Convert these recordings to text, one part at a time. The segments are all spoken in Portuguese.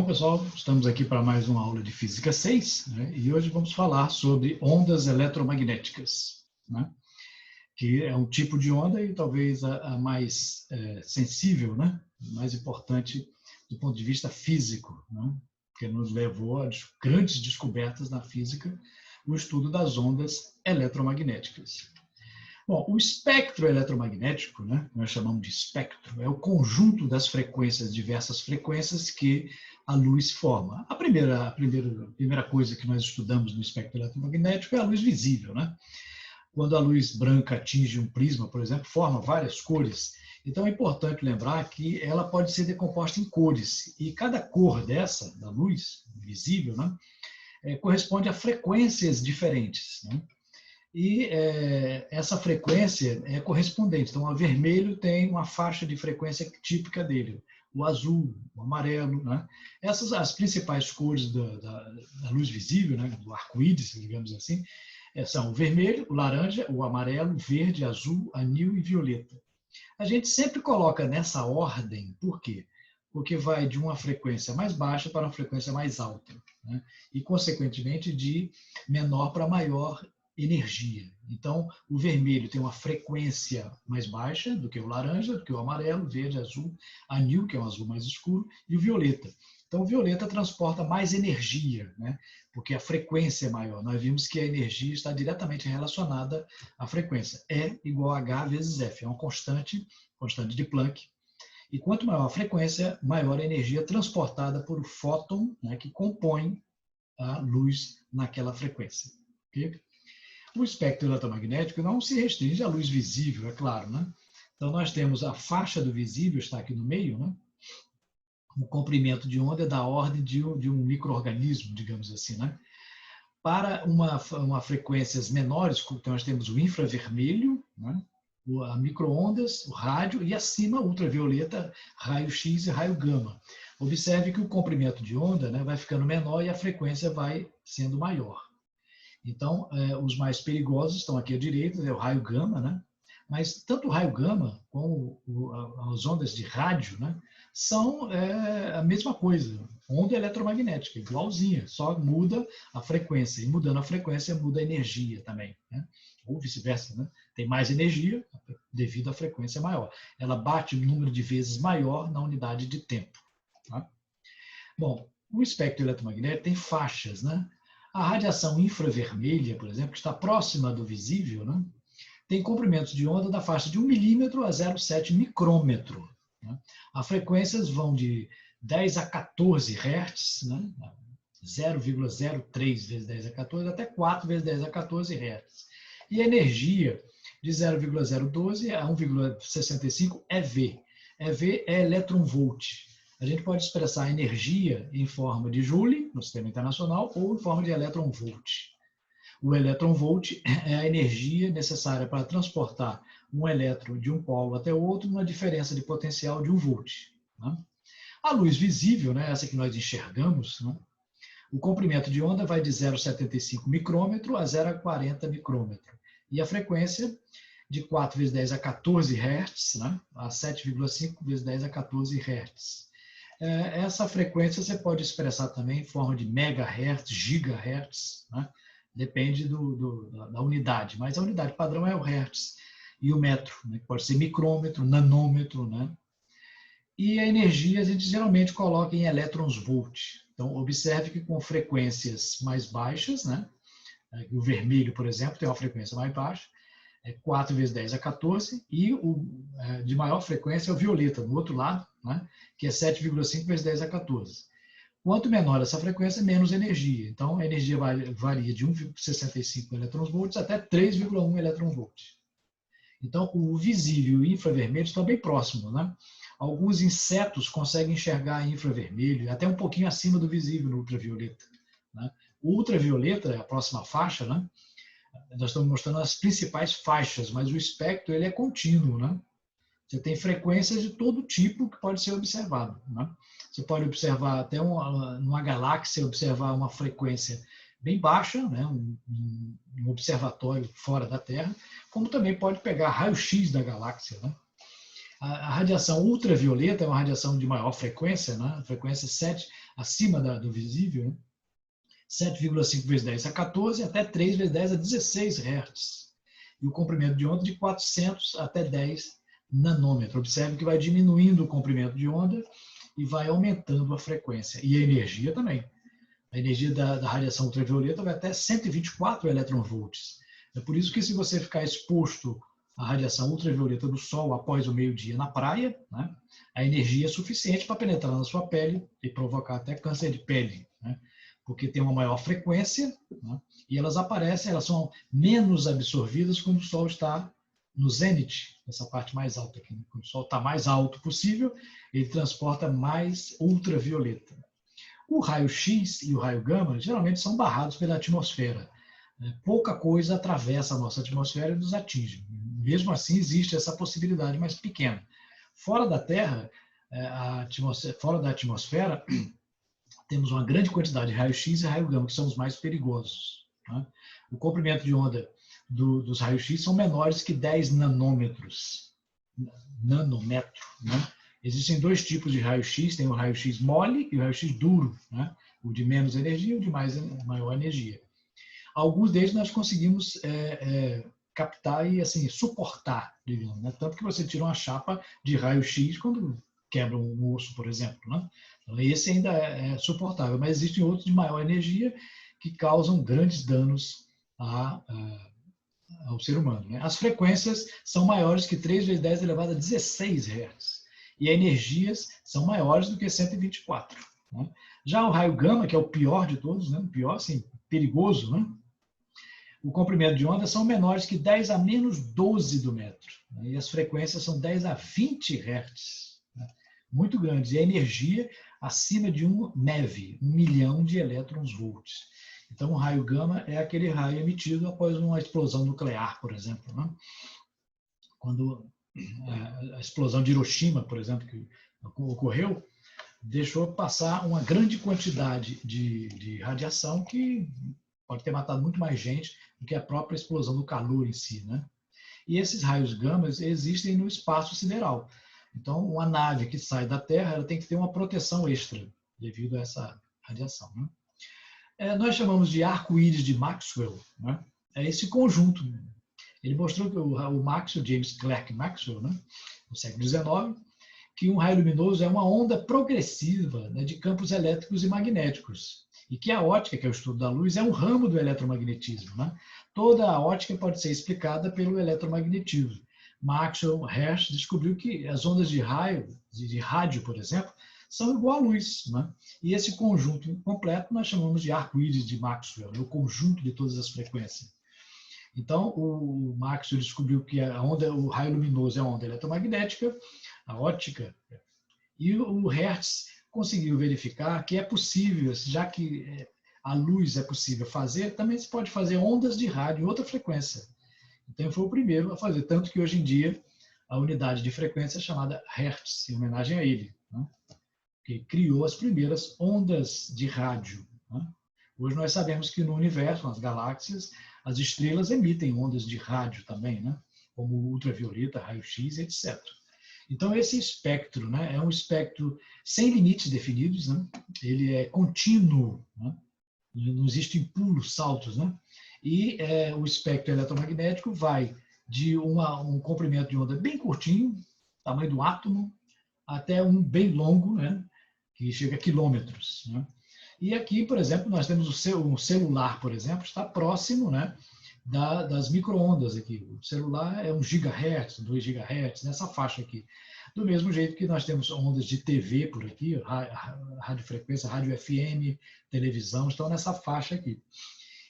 Bom, pessoal, estamos aqui para mais uma aula de Física 6, né? E hoje vamos falar sobre ondas eletromagnéticas, né? Que é um tipo de onda e talvez a mais sensível, né? Mais importante do ponto de vista físico, né? Que nos levou a grandes descobertas na física, o estudo das ondas eletromagnéticas. Bom, o espectro eletromagnético, né, nós chamamos de espectro, é o conjunto das frequências, diversas frequências que a luz forma. A primeira coisa que nós estudamos no espectro eletromagnético é a luz visível, né? Quando a luz branca atinge um prisma, por exemplo, forma várias cores. Então é importante lembrar que ela pode ser decomposta em cores, e cada cor dessa, da luz visível, né, corresponde a frequências diferentes, né? E essa frequência é correspondente. Então, o vermelho tem uma faixa de frequência típica dele, o azul, o amarelo, né? Essas as principais cores da luz visível, né? Do arco-íris, digamos assim, são o vermelho, o laranja, o amarelo, o verde, azul, anil e violeta. A gente sempre coloca nessa ordem, por quê? Porque vai de uma frequência mais baixa para uma frequência mais alta, né? E, consequentemente, de menor para maior energia. Então, o vermelho tem uma frequência mais baixa do que o laranja, do que o amarelo, verde, azul, anil, que é um azul mais escuro, e o violeta. Então, o violeta transporta mais energia, né? Porque a frequência é maior. Nós vimos que a energia está diretamente relacionada à frequência. E igual a H vezes F. É uma constante de Planck. E quanto maior a frequência, maior a energia transportada por o fóton, né, que compõe a luz naquela frequência. Okay? O espectro eletromagnético não se restringe à luz visível, é claro, né? Então, nós temos a faixa do visível, está aqui no meio, né? O comprimento de onda é da ordem de um micro-organismo, digamos assim, né? Para uma frequências menores, então nós temos o infravermelho, né? A micro-ondas, o rádio, e acima, ultravioleta, raio-x e raio gama. Observe que o comprimento de onda, né, vai ficando menor e a frequência vai sendo maior. Então, os mais perigosos estão aqui à direita, é o raio gama, né? Mas tanto o raio gama como as ondas de rádio, né, são a mesma coisa, onda eletromagnética, igualzinha, só muda a frequência, e mudando a frequência muda a energia também, né? Ou vice-versa, né? Tem mais energia devido à frequência maior. Ela bate um número de vezes maior na unidade de tempo. Tá? Bom, o espectro eletromagnético tem faixas, né? A radiação infravermelha, por exemplo, que está próxima do visível, né, tem comprimentos de onda da faixa de 1 milímetro a 0,7 micrômetro. Né? As frequências vão de 10 a 14 Hz, né, 0,03 vezes 10 a 14, até 4 vezes 10 a 14 Hz. E a energia de 0,012 a 1,65 eV. eV é elétron-volt. A gente pode expressar a energia em forma de Joule, no sistema internacional, ou em forma de elétron-volt. O elétron-volt é a energia necessária para transportar um elétron de um polo até o outro numa diferença de potencial de 1 volt. Né? A luz visível, né, essa que nós enxergamos, né, o comprimento de onda vai de 0,75 micrômetro a 0,40 micrômetro. E a frequência de 4 vezes 10 a 14 Hz, né, a 7,5 vezes 10 a 14 Hz. Essa frequência você pode expressar também em forma de megahertz, gigahertz, né? Depende da unidade, mas a unidade padrão é o hertz e o metro, né? Que pode ser micrômetro, nanômetro, né? E a energia a gente geralmente coloca em elétrons-volt. Então, observe que com frequências mais baixas, né? O vermelho, por exemplo, tem uma frequência mais baixa, 4 vezes 10 a 14, e o de maior frequência é o violeta, do outro lado, né, que é 7,5 vezes 10 a 14. Quanto menor essa frequência, menos energia. Então, a energia varia de 1,65 elétron-volts até 3,1 elétron-volts. Então, o visível e o infravermelho estão bem próximos, né? Alguns insetos conseguem enxergar infravermelho, até um pouquinho acima do visível no ultravioleta. Né? O ultravioleta, a próxima faixa, né? Nós estamos mostrando as principais faixas, mas o espectro ele é contínuo, né? Você tem frequências de todo tipo que pode ser observado, né? Você pode observar até numa galáxia, observar uma frequência bem baixa, né? Um observatório fora da Terra, como também pode pegar raio-x da galáxia, né? A radiação ultravioleta é uma radiação de maior frequência, né? Frequência 7, acima do visível, né? 7,5 vezes 10 a 14 até 3 vezes 10 a 16 Hz. E o comprimento de onda de 400 até 10 nanômetros. Observe que vai diminuindo o comprimento de onda e vai aumentando a frequência. E a energia também. A energia da radiação ultravioleta vai até 124 eletronvolts. É por isso que se você ficar exposto à radiação ultravioleta do Sol após o meio-dia na praia, né, a energia é suficiente para penetrar na sua pele e provocar até câncer de pele, né, porque tem uma maior frequência, né, e elas aparecem, elas são menos absorvidas quando o Sol está no zênite, essa parte mais alta aqui. Quando o Sol está mais alto possível, ele transporta mais ultravioleta. O raio-X e o raio gama geralmente são barrados pela atmosfera. Pouca coisa atravessa a nossa atmosfera e nos atinge. Mesmo assim, existe essa possibilidade, mas pequena. Fora da Terra, fora da atmosfera, temos uma grande quantidade de raio-X e raio gama, que são os mais perigosos. Né? O comprimento de onda dos raios-X são menores que 10 nanômetros. Nanômetro, né? Existem dois tipos de raio-X, tem o raio-X mole e o raio-X duro, né? O de menos energia e o de maior energia. Alguns deles nós conseguimos captar e assim, suportar, digamos, né? Tanto que você tira uma chapa de raio-X quando quebra um osso, por exemplo, né? Então, esse ainda é suportável, mas existem outros de maior energia que causam grandes danos ao ser humano, né? As frequências são maiores que 3 vezes 10 elevado a 16 Hz. E as energias são maiores do que 124. Né? Já o raio gama, que é o pior de todos, né? O pior, assim, perigoso, né? O comprimento de onda são menores que 10 a menos 12 do metro. Né? E as frequências são 10 a 20 Hz. Né? Muito grandes. E a energia acima de 1 MeV, 1 milhão de elétrons volts. Então, o raio gama é aquele raio emitido após uma explosão nuclear, por exemplo. Né? Quando a explosão de Hiroshima, por exemplo, que ocorreu, deixou passar uma grande quantidade de radiação que pode ter matado muito mais gente do que a própria explosão do calor em si, né? E esses raios gama existem no espaço sideral. Então, uma nave que sai da Terra, ela tem que ter uma proteção extra devido a essa radiação, né? Nós chamamos de arco-íris de Maxwell, né? É esse conjunto. Ele mostrou que o Maxwell, James Clerk Maxwell, né, no século XIX, que um raio luminoso é uma onda progressiva, né, de campos elétricos e magnéticos, e que a óptica, que é o estudo da luz, é um ramo do eletromagnetismo. Né? Toda a óptica pode ser explicada pelo eletromagnetismo. Maxwell Hertz descobriu que as ondas de raio, de rádio, por exemplo, são igual à luz. Né? E esse conjunto completo nós chamamos de arco-íris de Maxwell, é o conjunto de todas as frequências. Então, o Maxwell descobriu que o raio luminoso é a onda eletromagnética, a óptica, e o Hertz conseguiu verificar que é possível, já que a luz é possível fazer, também se pode fazer ondas de rádio em outra frequência. Então, ele foi o primeiro a fazer, tanto que hoje em dia a unidade de frequência é chamada Hertz, em homenagem a ele, né? Que criou as primeiras ondas de rádio. Né? Hoje nós sabemos que no universo, nas galáxias, as estrelas emitem ondas de rádio também, né? Como ultravioleta, raio-x, etc. Então, esse espectro, né, é um espectro sem limites definidos, né? Ele é contínuo, né? Não existem pulos, saltos. Né? E o espectro eletromagnético vai de um comprimento de onda bem curtinho, tamanho do átomo, até um bem longo, né? Que chega a quilômetros. Né? E aqui, por exemplo, nós temos um celular, por exemplo, está próximo, né, das micro-ondas aqui. O celular é 1 GHz, 2 GHz, nessa faixa aqui. Do mesmo jeito que nós temos ondas de TV por aqui, radiofrequência, rádio FM, televisão, estão nessa faixa aqui.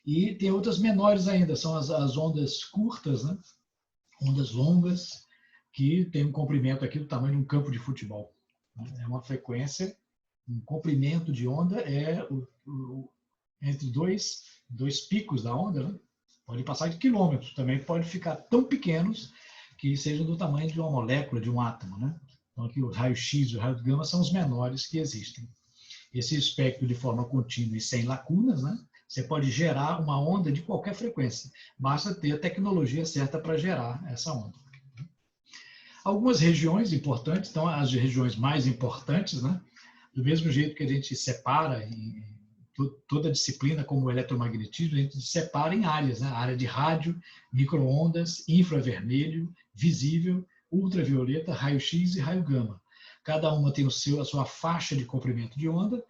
E tem outras menores ainda, são as ondas curtas, né, ondas longas, que tem um comprimento aqui do tamanho de um campo de futebol. É uma frequência. Um comprimento de onda é entre dois picos da onda, né? Pode passar de quilômetros, também pode ficar tão pequenos que sejam do tamanho de uma molécula, de um átomo. Né? Então, aqui o raio-x e o raio gama são os menores que existem. Esse espectro de forma contínua e sem lacunas, né? Você pode gerar uma onda de qualquer frequência, basta ter a tecnologia certa para gerar essa onda. Algumas regiões importantes, então as regiões mais importantes, né? Do mesmo jeito que a gente separa em toda a disciplina como o eletromagnetismo, a gente separa em áreas, né? A área de rádio, microondas, infravermelho, visível, ultravioleta, raio-x e raio gama. Cada uma tem a sua faixa de comprimento de onda,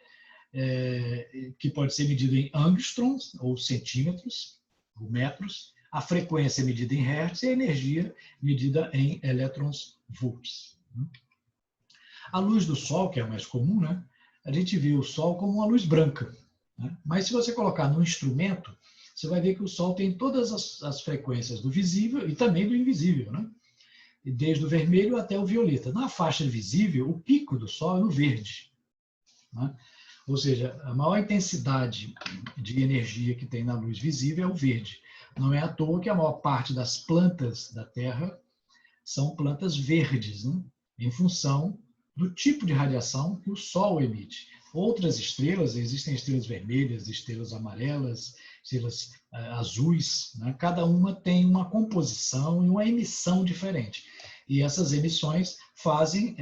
que pode ser medida em angstroms, ou centímetros, ou metros. A frequência é medida em hertz e a energia medida em elétrons volts. A luz do Sol, que é a mais comum, né? A gente vê o Sol como uma luz branca. Né? Mas se você colocar no instrumento, você vai ver que o Sol tem todas as frequências do visível e também do invisível, né? Desde o vermelho até o violeta. Na faixa visível, o pico do Sol é no verde. Né? Ou seja, a maior intensidade de energia que tem na luz visível é o verde. Não é à toa que a maior parte das plantas da Terra são plantas verdes, né? Em função do tipo de radiação que o Sol emite. Outras estrelas, existem estrelas vermelhas, estrelas amarelas, estrelas azuis, né? Cada uma tem uma composição e uma emissão diferente. E essas emissões fazem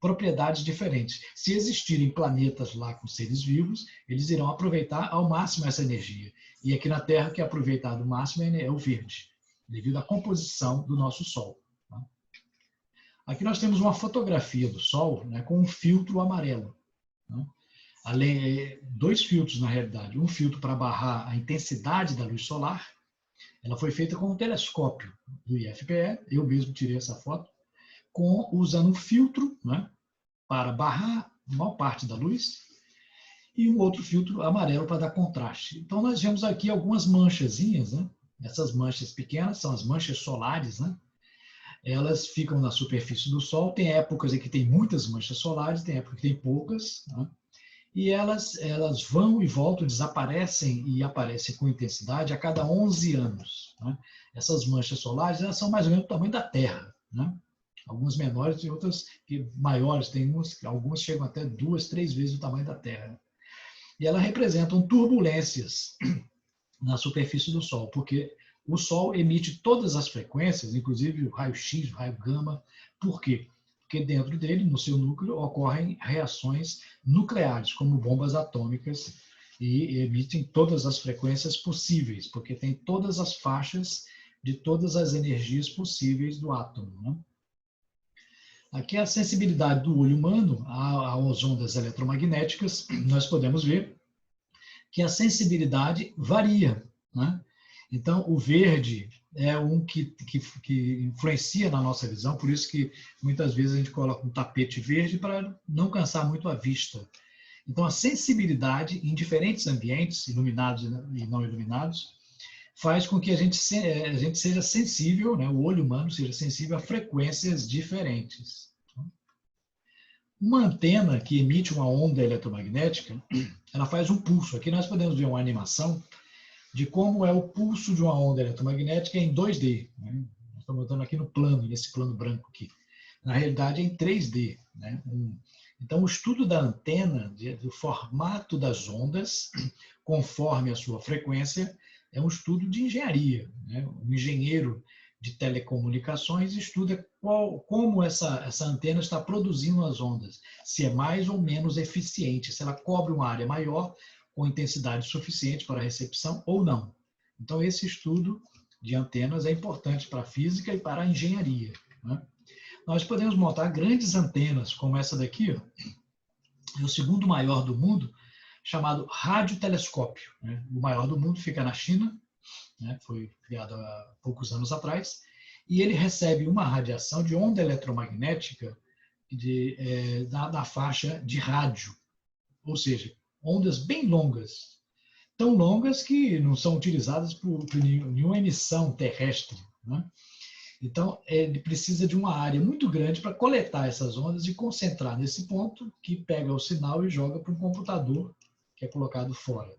propriedades diferentes. Se existirem planetas lá com seres vivos, eles irão aproveitar ao máximo essa energia. E aqui na Terra, o que é aproveitado ao máximo é o verde, devido à composição do nosso Sol. Aqui nós temos uma fotografia do Sol, né, com um filtro amarelo. Né? Dois filtros, na realidade. Um filtro para barrar a intensidade da luz solar. Ela foi feita com um telescópio do IFPE, eu mesmo tirei essa foto, usando um filtro, né, para barrar a maior parte da luz, e um outro filtro amarelo para dar contraste. Então nós vemos aqui algumas manchazinhas, né? Essas manchas pequenas são as manchas solares, né? Elas ficam na superfície do Sol. Tem épocas em que tem muitas manchas solares, tem épocas que tem poucas, né? E elas vão e voltam, desaparecem e aparecem com intensidade a cada 11 anos. Né? Essas manchas solares, elas são mais ou menos do tamanho da Terra, né? Algumas menores e outras maiores, algumas chegam até 2, 3 vezes o tamanho da Terra. E elas representam turbulências na superfície do Sol, porque o Sol emite todas as frequências, inclusive o raio-x, o raio gama. Por quê? Porque dentro dele, no seu núcleo, ocorrem reações nucleares, como bombas atômicas, e emitem todas as frequências possíveis, porque tem todas as faixas de todas as energias possíveis do átomo. Né? Aqui a sensibilidade do olho humano às ondas eletromagnéticas, nós podemos ver que a sensibilidade varia. Né? Então, o verde é um que influencia na nossa visão, por isso que muitas vezes a gente coloca um tapete verde para não cansar muito a vista. Então, a sensibilidade em diferentes ambientes, iluminados e não iluminados, faz com que a gente seja sensível, né? O olho humano seja sensível a frequências diferentes. Uma antena que emite uma onda eletromagnética, ela faz um pulso. Aqui nós podemos ver uma animação de como é o pulso de uma onda eletromagnética em 2D. Né? Nós estamos botando aqui no plano, nesse plano branco aqui. Na realidade, é em 3D. Né? Então, o estudo da antena, do formato das ondas, conforme a sua frequência, é um estudo de engenharia. Né? Um engenheiro de telecomunicações estuda como essa antena está produzindo as ondas, se é mais ou menos eficiente, se ela cobre uma área maior, com intensidade suficiente para a recepção ou não. Então, esse estudo de antenas é importante para a física e para a engenharia. Né? Nós podemos montar grandes antenas, como essa daqui, ó, é o segundo maior do mundo, chamado radiotelescópio. Né? O maior do mundo fica na China, né? Foi criado há poucos anos atrás, e ele recebe uma radiação de onda eletromagnética da faixa de rádio, ou seja, ondas bem longas, tão longas que não são utilizadas por nenhuma emissão terrestre. Né? Então, ele precisa de uma área muito grande para coletar essas ondas e concentrar nesse ponto, que pega o sinal e joga para um computador que é colocado fora.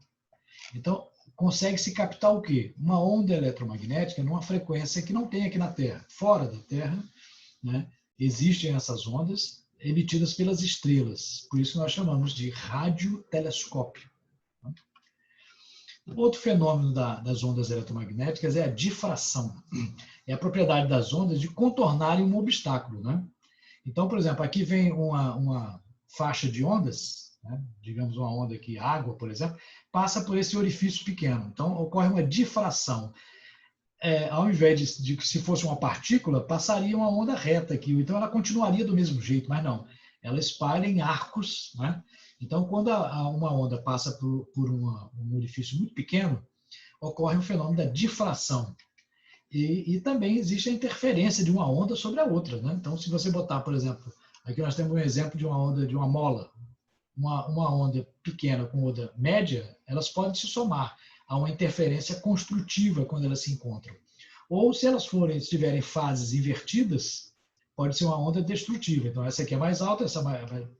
Então, consegue-se captar o quê? Uma onda eletromagnética numa frequência que não tem aqui na Terra. Fora da Terra, né, existem essas ondas emitidas pelas estrelas. Por isso nós chamamos de radiotelescópio. Outro fenômeno das ondas eletromagnéticas é a difração. É a propriedade das ondas de contornarem um obstáculo, né? Então, por exemplo, aqui vem uma faixa de ondas, né? Digamos uma onda aqui, água, por exemplo, passa por esse orifício pequeno. Então, ocorre uma difração. Ao invés de se fosse uma partícula, passaria uma onda reta aqui. Então, ela continuaria do mesmo jeito, mas não. Ela espalha em arcos, né? Então, quando uma onda passa por um orifício muito pequeno, ocorre o fenômeno da difração. E também existe a interferência de uma onda sobre a outra, né? Então, se você botar, por exemplo, aqui nós temos um exemplo de uma onda de uma mola, uma onda pequena com onda média, elas podem se somar a uma interferência construtiva quando elas se encontram. Ou se elas tiverem fases invertidas, pode ser uma onda destrutiva. Então, essa aqui é mais alta, essa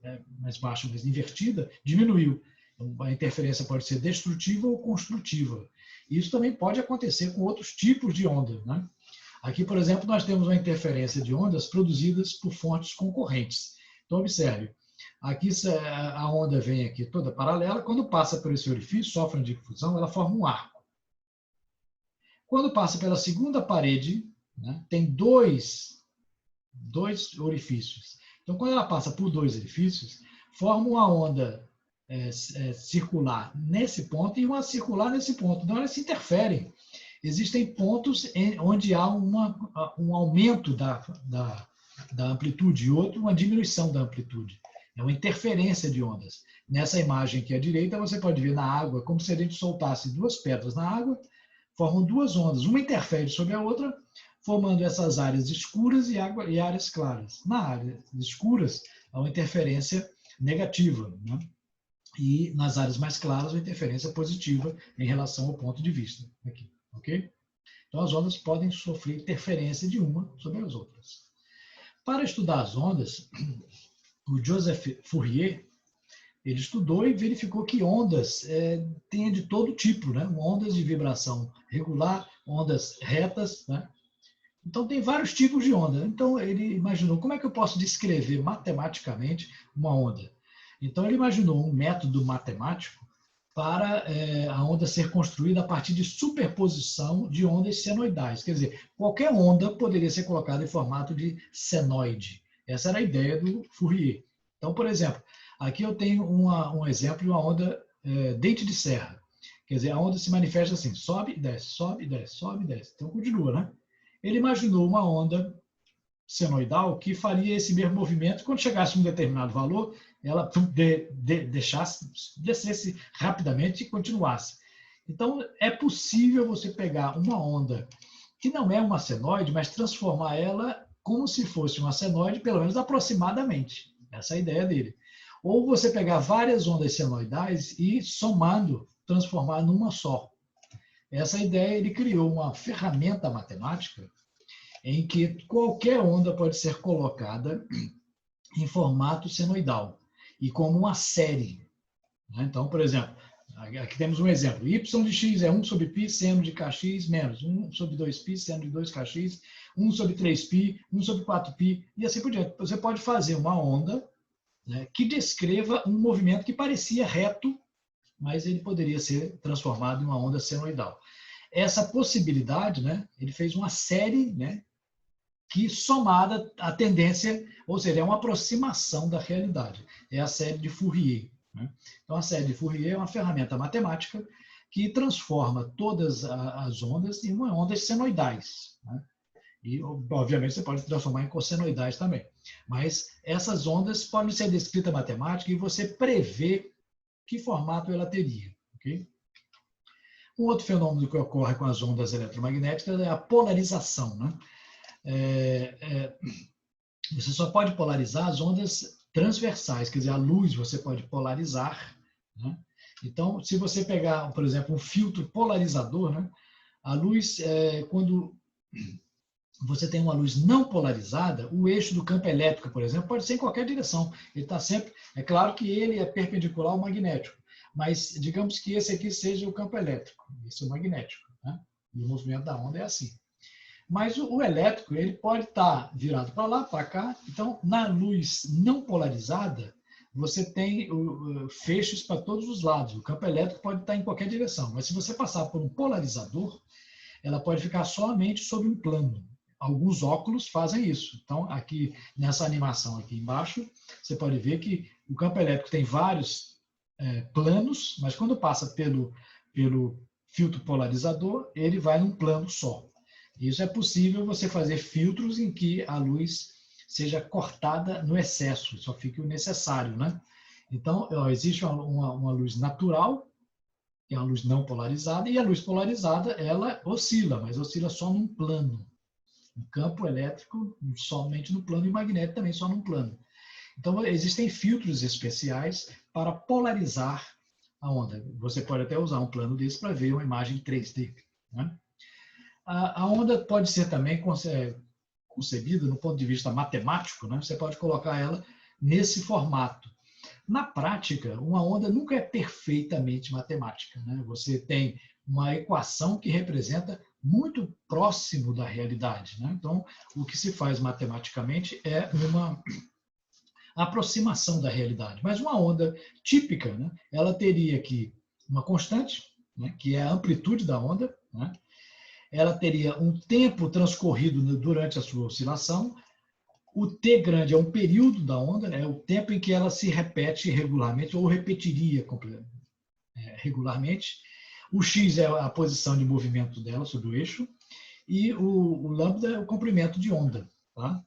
é mais baixa, mas invertida, diminuiu. A interferência pode ser destrutiva ou construtiva. Isso também pode acontecer com outros tipos de onda, né? Aqui, por exemplo, nós temos uma interferência de ondas produzidas por fontes concorrentes. Então, observe, aqui a onda vem aqui toda paralela, quando passa por esse orifício, sofre uma difusão, ela forma um arco. Quando passa pela segunda parede, né, tem dois orifícios. Então, quando ela passa por dois orifícios, forma uma onda circular nesse ponto e uma circular nesse ponto. Então, elas se interferem. Existem pontos onde há um aumento da amplitude e outro uma diminuição da amplitude. É uma interferência de ondas. Nessa imagem aqui à direita, você pode ver na água, como se a gente soltasse duas pedras na água, formam duas ondas. Uma interfere sobre a outra, formando essas áreas escuras e áreas claras. Na área escuras, há uma interferência negativa, né? E nas áreas mais claras, uma interferência positiva em relação ao ponto de vista. Aqui, ok? Então, as ondas podem sofrer interferência de uma sobre as outras. Para estudar as ondas, o Joseph Fourier, ele estudou e verificou que ondas têm de todo tipo, né? Ondas de vibração regular, ondas retas, né? Então, tem vários tipos de onda. Então, ele imaginou como é que eu posso descrever matematicamente uma onda. Então, ele imaginou um método matemático para a onda ser construída a partir de superposição de ondas senoidais. Quer dizer, qualquer onda poderia ser colocada em formato de senoide. Essa era a ideia do Fourier. Então, por exemplo, aqui eu tenho um exemplo de uma onda dente de serra. Quer dizer, a onda se manifesta assim, sobe e desce, sobe e desce, sobe e desce. Então, continua, né? Ele imaginou uma onda senoidal que faria esse mesmo movimento. Quando chegasse a um determinado valor, ela descesse rapidamente e continuasse. Então, é possível você pegar uma onda que não é uma senoide, mas transformar ela como se fosse uma senoide, pelo menos aproximadamente. Essa é a ideia dele. Ou você pegar várias ondas senoidais e, somando, transformar numa só. Essa ideia, ele criou uma ferramenta matemática em que qualquer onda pode ser colocada em formato senoidal e como uma série. Então, por exemplo, aqui temos um exemplo. Y de x é 1 sobre π seno de kx menos 1 sobre 2π seno de 2kx, 1 sobre 3π, 1 sobre 4π, e assim por diante. Você pode fazer uma onda, né, que descreva um movimento que parecia reto, mas ele poderia ser transformado em uma onda senoidal. Essa possibilidade, né, ele fez uma série, né, que somada à tendência, ou seja, é uma aproximação da realidade. É a série de Fourier, né? Então, a série de Fourier é uma ferramenta matemática que transforma todas as ondas em ondas senoidais, né? E, obviamente, você pode transformar em cossenoidais também. Mas essas ondas podem ser descritas matemática e você prevê que formato ela teria. Okay? Um outro fenômeno que ocorre com as ondas eletromagnéticas é a polarização, né? Você só pode polarizar as ondas transversais, quer dizer, a luz você pode polarizar, né? Então, se você pegar, por exemplo, um filtro polarizador, né? A luz, quando você tem uma luz não polarizada, o eixo do campo elétrico, por exemplo, pode ser em qualquer direção. Ele está sempre, é claro que ele é perpendicular ao magnético, mas digamos que esse aqui seja o campo elétrico, esse é o magnético, né? E o movimento da onda é assim. Mas o elétrico, ele pode estar virado para lá, para cá. Então, na luz não polarizada, você tem feixes para todos os lados. O campo elétrico pode estar em qualquer direção, mas se você passar por um polarizador, ela pode ficar somente sobre um plano. Alguns óculos fazem isso. Então, aqui nessa animação aqui embaixo, você pode ver que o campo elétrico tem vários planos, mas quando passa pelo filtro polarizador, ele vai num plano só. Isso é possível você fazer filtros em que a luz seja cortada no excesso, só fique o necessário, né? Então, existe uma luz natural, que é a luz não polarizada, e a luz polarizada, ela oscila, mas oscila só num plano. O campo elétrico somente no plano e o magnético também só num plano. Então, existem filtros especiais para polarizar a onda. Você pode até usar um plano desse para ver uma imagem 3D. Né? A onda pode ser também concebida no ponto de vista matemático, né? Você pode colocar ela nesse formato. Na prática, uma onda nunca é perfeitamente matemática, né? Você tem uma equação que representa muito próximo da realidade, né? Então, o que se faz matematicamente é uma aproximação da realidade. Mas uma onda típica, né? Ela teria aqui uma constante, né? Que é a amplitude da onda, né? Ela teria um tempo transcorrido durante a sua oscilação. O T grande é um período da onda, é o tempo em que ela se repete regularmente, ou repetiria regularmente. O X é a posição de movimento dela sobre o eixo, e o lambda é o comprimento de onda. Tá?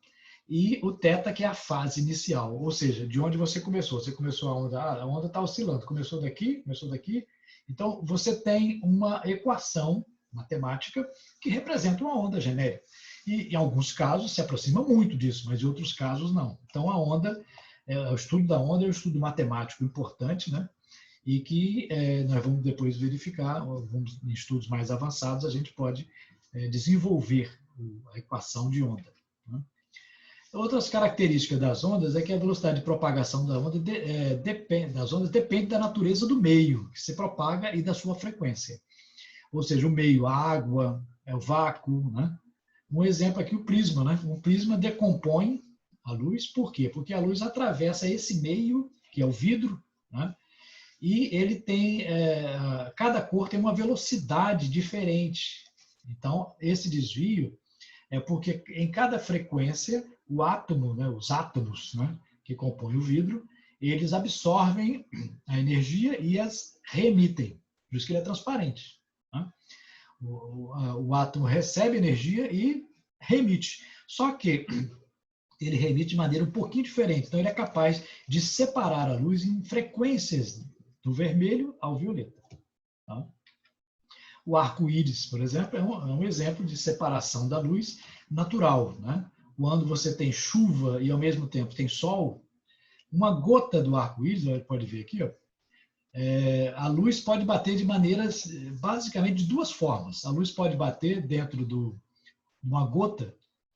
E o θ, que é a fase inicial, ou seja, de onde você começou. Você começou a onda está oscilando, começou daqui, Então, você tem uma equação matemática que representa uma onda genérica. E, em alguns casos, se aproxima muito disso, mas em outros casos, não. Então, a onda, o estudo da onda é um estudo matemático importante, né? E que nós vamos depois verificar, em estudos mais avançados, a gente pode desenvolver a equação de onda. Né? Outras características das ondas é que a velocidade de propagação da onda depende da natureza do meio que se propaga e da sua frequência. Ou seja, o meio, a água, o vácuo, né? Um exemplo aqui, o prisma, né? Um prisma decompõe a luz, por quê? Porque a luz atravessa esse meio, que é o vidro, né? E ele tem, cada cor tem uma velocidade diferente. Então, esse desvio é porque em cada frequência, o átomo, né, os átomos, né, que compõem o vidro, eles absorvem a energia e as reemitem. Por isso que ele é transparente. Né? O átomo recebe energia e remite. Só que ele remite de maneira um pouquinho diferente. Então, ele é capaz de separar a luz em frequências do vermelho ao violeta. Tá? O arco-íris, por exemplo, é um exemplo de separação da luz natural. Né? Quando você tem chuva e, ao mesmo tempo, tem sol, uma gota do arco-íris, pode ver aqui, ó, a luz pode bater de maneiras, basicamente, de duas formas. A luz pode bater dentro de uma gota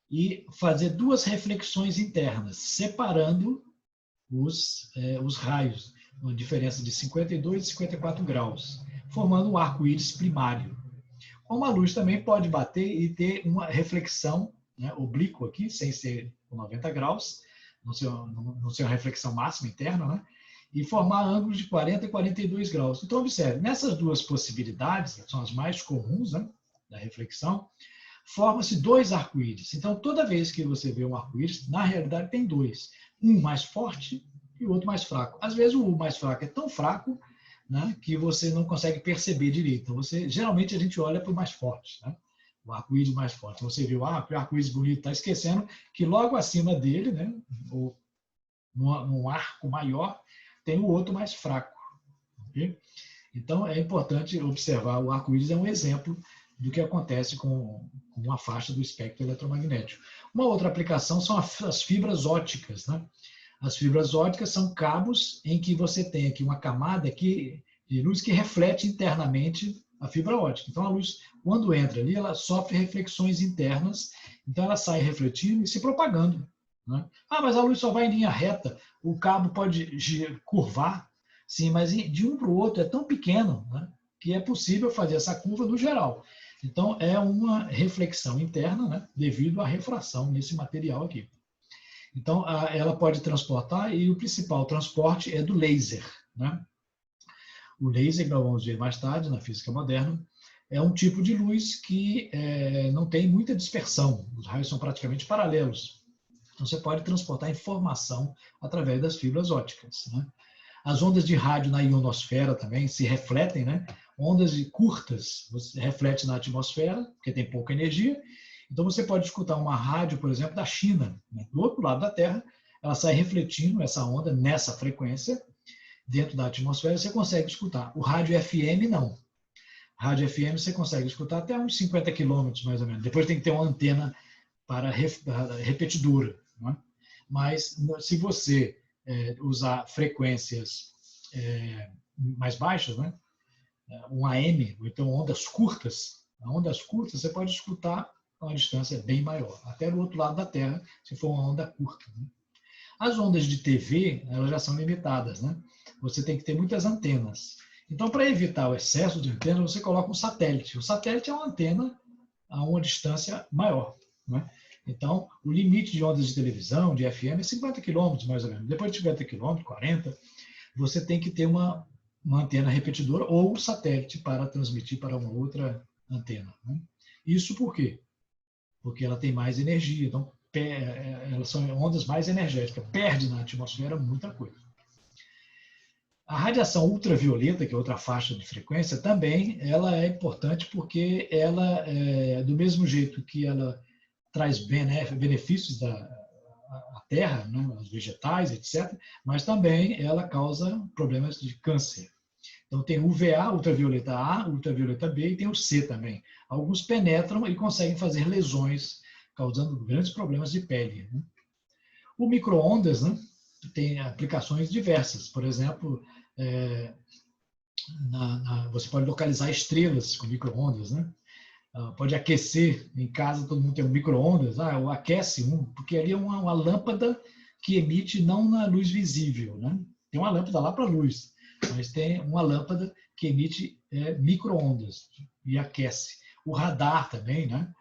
e fazer duas reflexões internas, separando os raios, uma diferença de 52 e 54 graus, formando um arco-íris primário. Como a luz também pode bater e ter uma reflexão, né, oblíqua aqui, sem ser 90 graus, não ser uma reflexão máxima interna, né, e formar ângulos de 40 e 42 graus. Então, observe, nessas duas possibilidades, que são as mais comuns, né, da reflexão, forma-se dois arco-íris. Então, toda vez que você vê um arco-íris, na realidade tem dois. Um mais forte e o outro mais fraco. Às vezes, o mais fraco é tão fraco, né, que você não consegue perceber direito. Então, geralmente, a gente olha para o mais forte, né? O arco-íris mais forte. Você viu, o arco-íris bonito, está esquecendo que logo acima dele, né, ou num arco maior, tem o outro mais fraco. Okay? Então, é importante observar, o arco-íris é um exemplo do que acontece com uma faixa do espectro eletromagnético. Uma outra aplicação são as fibras ópticas. Né? As fibras ópticas são cabos em que você tem aqui uma camada de luz que reflete internamente a fibra óptica. Então, a luz, quando entra ali, ela sofre reflexões internas, então ela sai refletindo e se propagando. Né? Mas a luz só vai em linha reta, o cabo pode curvar, sim, mas de um para o outro é tão pequeno, né, que é possível fazer essa curva no geral. Então, é uma reflexão interna, né, devido à refração nesse material aqui. Então, ela pode transportar, e o principal transporte é do laser, né? O laser, que nós vamos ver mais tarde na física moderna, é um tipo de luz que não tem muita dispersão. Os raios são praticamente paralelos. Então, você pode transportar informação através das fibras ópticas, né? As ondas de rádio na ionosfera também se refletem, né? Ondas curtas, você reflete na atmosfera, porque tem pouca energia. Então, você pode escutar uma rádio, por exemplo, da China, né? Do outro lado da Terra, ela sai refletindo essa onda nessa frequência, dentro da atmosfera, você consegue escutar. O rádio FM, não. Rádio FM você consegue escutar até uns 50 quilômetros, mais ou menos. Depois tem que ter uma antena para repetidora. Né? Mas, se você usar frequências mais baixas, né? Um AM, ou então ondas curtas, você pode escutar a uma distância bem maior, até do outro lado da Terra, se for uma onda curta. Né? As ondas de TV, elas já são limitadas, né? Você tem que ter muitas antenas. Então, para evitar o excesso de antena, você coloca um satélite. O satélite é uma antena a uma distância maior, né? Então, o limite de ondas de televisão, de FM, é 50 quilômetros, mais ou menos. Depois de 50 quilômetros, 40, você tem que ter uma antena repetidora ou um satélite para transmitir para uma outra antena. Né? Isso por quê? Porque ela tem mais energia. Então, elas são ondas mais energéticas. Perde na atmosfera muita coisa. A radiação ultravioleta, que é outra faixa de frequência, também ela é importante porque ela, do mesmo jeito que ela traz benefícios à Terra, né, aos vegetais, etc., mas também ela causa problemas de câncer. Então tem UVA, ultravioleta A, ultravioleta B, e tem o C também. Alguns penetram e conseguem fazer lesões, causando grandes problemas de pele. Né? O micro-ondas, né, tem aplicações diversas. Por exemplo, você pode localizar estrelas com micro-ondas, né? Pode aquecer em casa, todo mundo tem um micro-ondas, aquece porque ali é uma lâmpada que emite não na luz visível, né? Tem uma lâmpada lá para luz, mas tem uma lâmpada que emite micro-ondas e aquece. O radar também, né?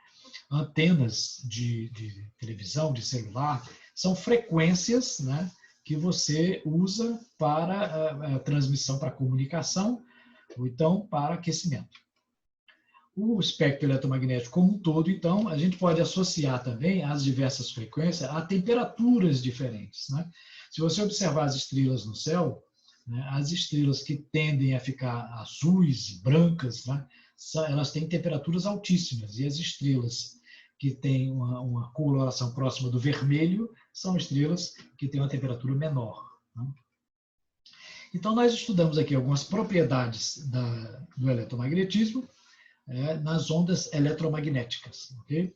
Antenas de televisão, de celular, são frequências, né, que você usa para a transmissão, para a comunicação, ou então para aquecimento. O espectro eletromagnético como um todo, então, a gente pode associar também as diversas frequências a temperaturas diferentes. Né? Se você observar as estrelas no céu, né, as estrelas que tendem a ficar azuis, brancas, né, elas têm temperaturas altíssimas, e as estrelas que têm uma coloração próxima do vermelho são estrelas que têm uma temperatura menor. Né? Então, nós estudamos aqui algumas propriedades do eletromagnetismo, nas ondas eletromagnéticas. Okay?